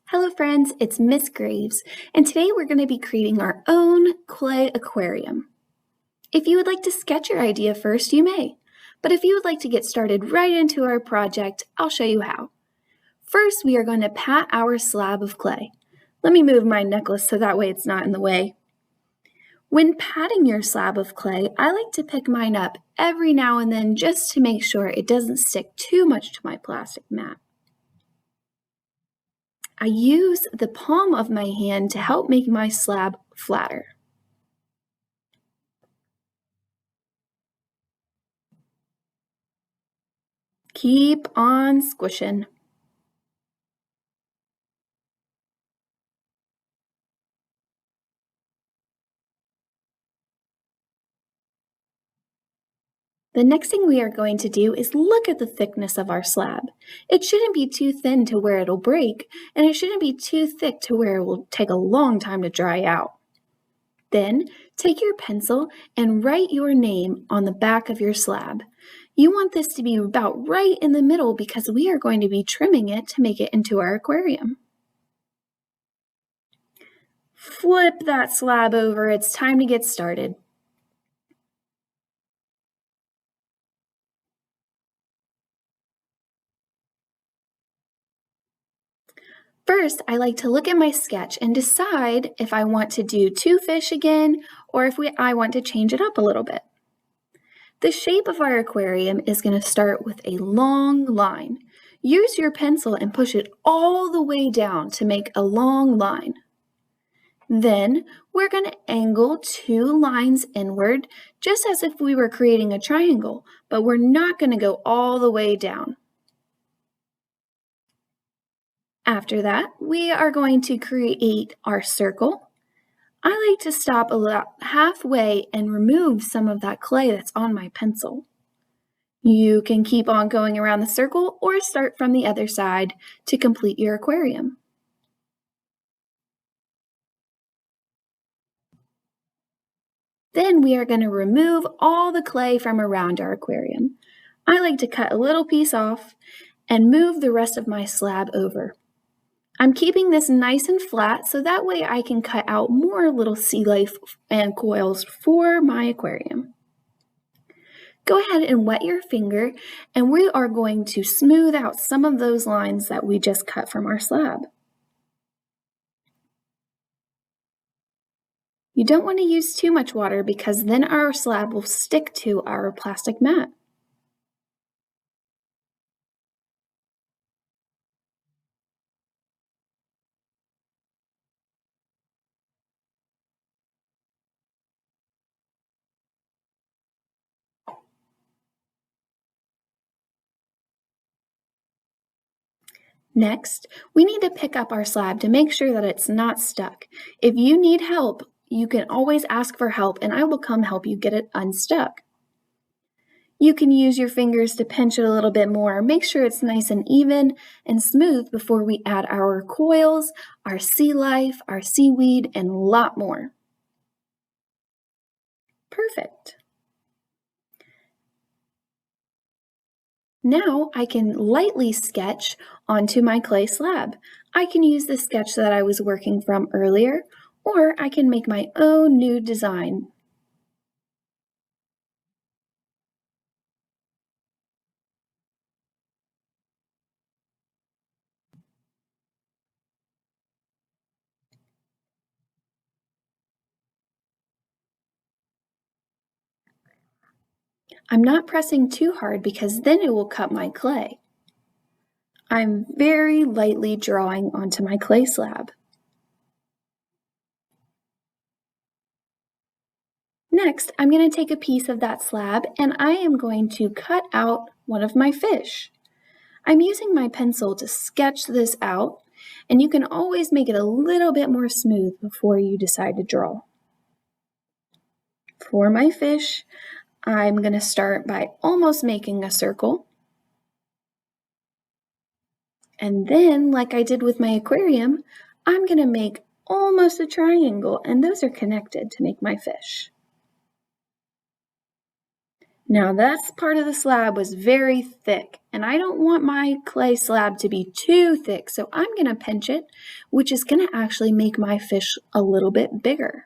Hello friends, it's Miss Graves, and today we're going to be creating our own clay aquarium. If you would like to sketch your idea first, you may, but if you would like to get started right into our project, I'll show you how. First, we are going to pat our slab of clay. Let me move my necklace so that way it's not in the way. When patting your slab of clay, I like to pick mine up every now and then just to make sure it doesn't stick too much to my plastic mat. I use the palm of my hand to help make my slab flatter. Keep on squishing. The next thing we are going to do is look at the thickness of our slab. It shouldn't be too thin to where it'll break, and it shouldn't be too thick to where it will take a long time to dry out. Then, take your pencil and write your name on the back of your slab. You want this to be about right in the middle because we are going to be trimming it to make it into our aquarium. Flip that slab over, it's time to get started. First, I like to look at my sketch and decide if I want to do two fish again or if I want to change it up a little bit. The shape of our aquarium is going to start with a long line. Use your pencil and push it all the way down to make a long line. Then we're going to angle two lines inward just as if we were creating a triangle, but we're not going to go all the way down. After that, we are going to create our circle. I like to stop about halfway and remove some of that clay that's on my pencil. You can keep on going around the circle or start from the other side to complete your aquarium. Then we are going to remove all the clay from around our aquarium. I like to cut a little piece off and move the rest of my slab over. I'm keeping this nice and flat so that way I can cut out more little sea life and coils for my aquarium. Go ahead and wet your finger and we are going to smooth out some of those lines that we just cut from our slab. You don't want to use too much water because then our slab will stick to our plastic mat. Next, we need to pick up our slab to make sure that it's not stuck. If you need help, you can always ask for help and I will come help you get it unstuck. You can use your fingers to pinch it a little bit more. Make sure it's nice and even and smooth before we add our coils, our sea life, our seaweed, and a lot more. Perfect. Now I can lightly sketch onto my clay slab. I can use the sketch that I was working from earlier, or I can make my own new design. I'm not pressing too hard because then it will cut my clay. I'm very lightly drawing onto my clay slab. Next, I'm going to take a piece of that slab and I am going to cut out one of my fish. I'm using my pencil to sketch this out, and you can always make it a little bit more smooth before you decide to draw. For my fish, I'm going to start by almost making a circle. And then, like I did with my aquarium, I'm going to make almost a triangle, and those are connected to make my fish. Now this part of the slab was very thick, and I don't want my clay slab to be too thick, so I'm going to pinch it, which is going to actually make my fish a little bit bigger.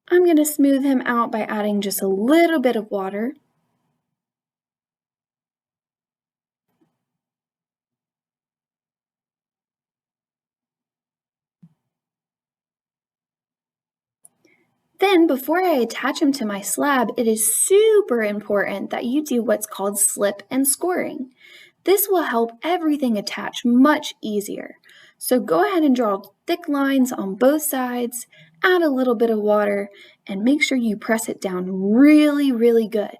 I'm going to smooth him out by adding just a little bit of water. Then, before I attach him to my slab, it is super important that you do what's called slip and scoring. This will help everything attach much easier. So go ahead and draw thick lines on both sides, add a little bit of water, and make sure you press it down really, really good.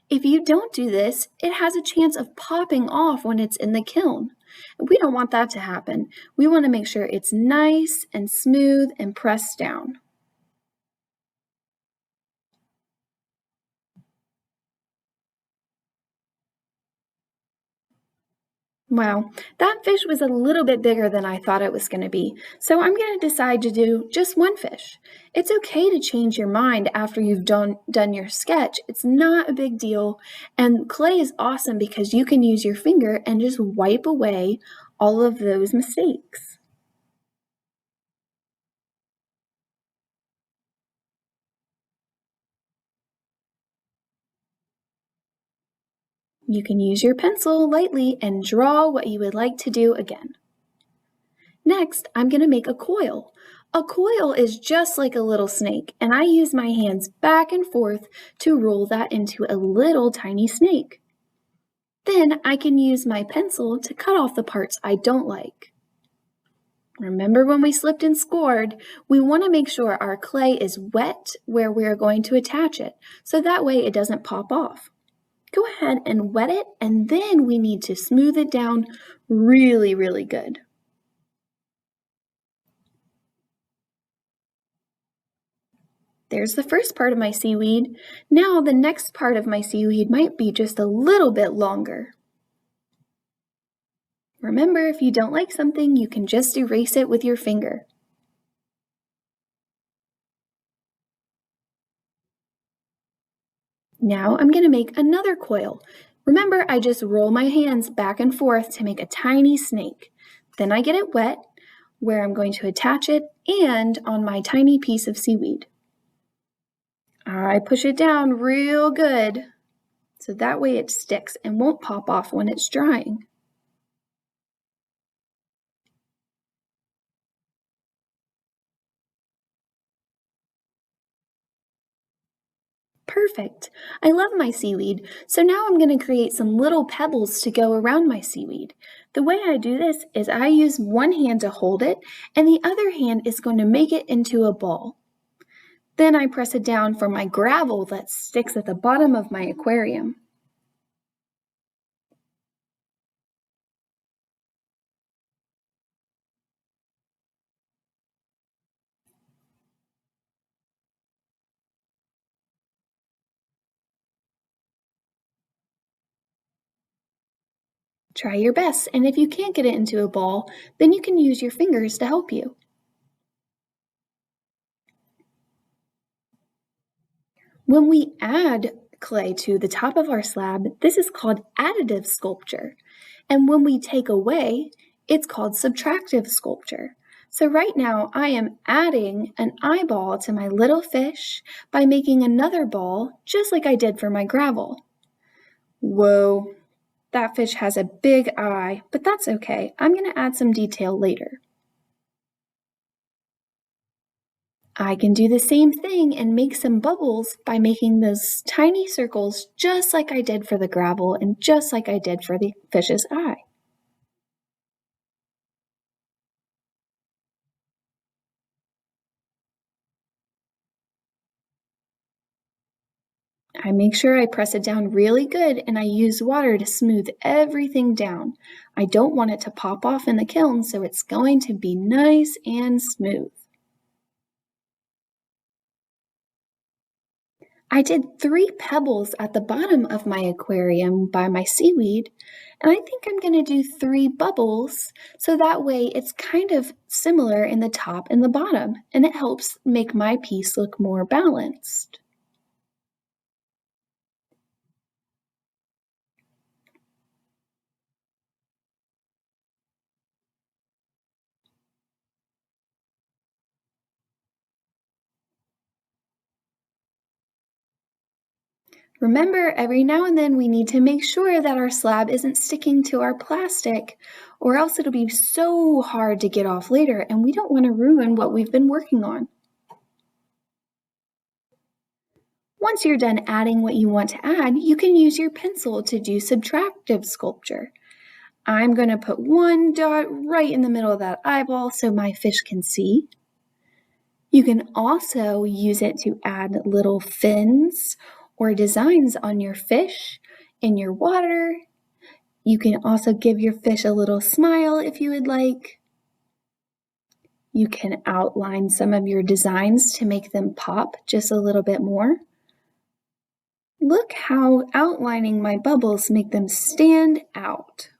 If you don't do this, it has a chance of popping off when it's in the kiln. We don't want that to happen. We want to make sure it's nice and smooth and pressed down. Wow, that fish was a little bit bigger than I thought it was going to be, so I'm going to decide to do just one fish. It's okay to change your mind after you've done your sketch. It's not a big deal, and clay is awesome because you can use your finger and just wipe away all of those mistakes. You can use your pencil lightly and draw what you would like to do again. Next, I'm going to make a coil. A coil is just like a little snake, and I use my hands back and forth to roll that into a little tiny snake. Then I can use my pencil to cut off the parts I don't like. Remember when we slipped and scored, we want to make sure our clay is wet where we're going to attach it, so that way it doesn't pop off. Go ahead and wet it, and then we need to smooth it down really, really good. There's the first part of my seaweed. Now the next part of my seaweed might be just a little bit longer. Remember, if you don't like something, you can just erase it with your finger. Now I'm going to make another coil. Remember, I just roll my hands back and forth to make a tiny snake. Then I get it wet, where I'm going to attach it, and on my tiny piece of seaweed. I push it down real good, so that way it sticks and won't pop off when it's drying. Perfect. I love my seaweed, so now I'm going to create some little pebbles to go around my seaweed. The way I do this is I use one hand to hold it, and the other hand is going to make it into a ball. Then I press it down for my gravel that sticks at the bottom of my aquarium. Try your best, and if you can't get it into a ball, then you can use your fingers to help you. When we add clay to the top of our slab, this is called additive sculpture. And when we take away, it's called subtractive sculpture. So right now I am adding an eyeball to my little fish by making another ball just like I did for my gravel. Whoa, that fish has a big eye, but that's okay. I'm going to add some detail later. I can do the same thing and make some bubbles by making those tiny circles just like I did for the gravel and just like I did for the fish's eye. I make sure I press it down really good and I use water to smooth everything down. I don't want it to pop off in the kiln, so it's going to be nice and smooth. I did 3 pebbles at the bottom of my aquarium by my seaweed, and I think I'm going to do 3 bubbles so that way it's kind of similar in the top and the bottom, and it helps make my piece look more balanced. Remember, every now and then we need to make sure that our slab isn't sticking to our plastic, or else it'll be so hard to get off later, and we don't want to ruin what we've been working on. Once you're done adding what you want to add, you can use your pencil to do subtractive sculpture. I'm going to put one dot right in the middle of that eyeball so my fish can see. You can also use it to add little fins or designs on your fish in your water. You can also give your fish a little smile if you would like. You can outline some of your designs to make them pop just a little bit more. Look how outlining my bubbles make them stand out.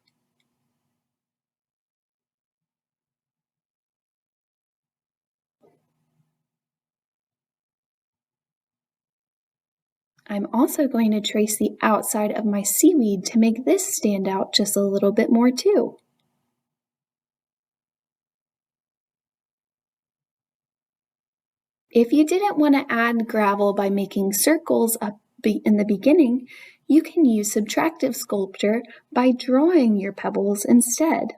I'm also going to trace the outside of my seaweed to make this stand out just a little bit more too. If you didn't want to add gravel by making circles up in the beginning, you can use subtractive sculpture by drawing your pebbles instead.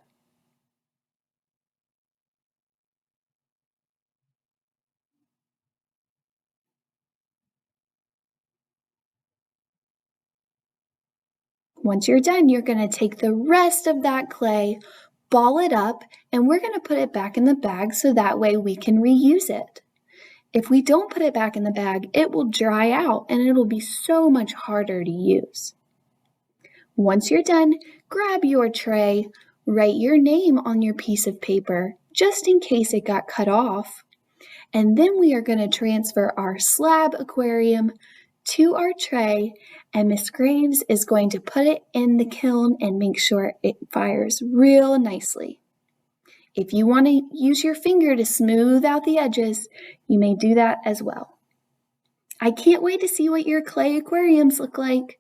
Once you're done, you're going to take the rest of that clay, ball it up, and we're going to put it back in the bag so that way we can reuse it. If we don't put it back in the bag, it will dry out and it'll be so much harder to use. Once you're done, grab your tray, write your name on your piece of paper, just in case it got cut off, and then we are going to transfer our slab aquarium to our tray, and Miss Graves is going to put it in the kiln and make sure it fires real nicely. If you want to use your finger to smooth out the edges, you may do that as well. I can't wait to see what your clay aquariums look like.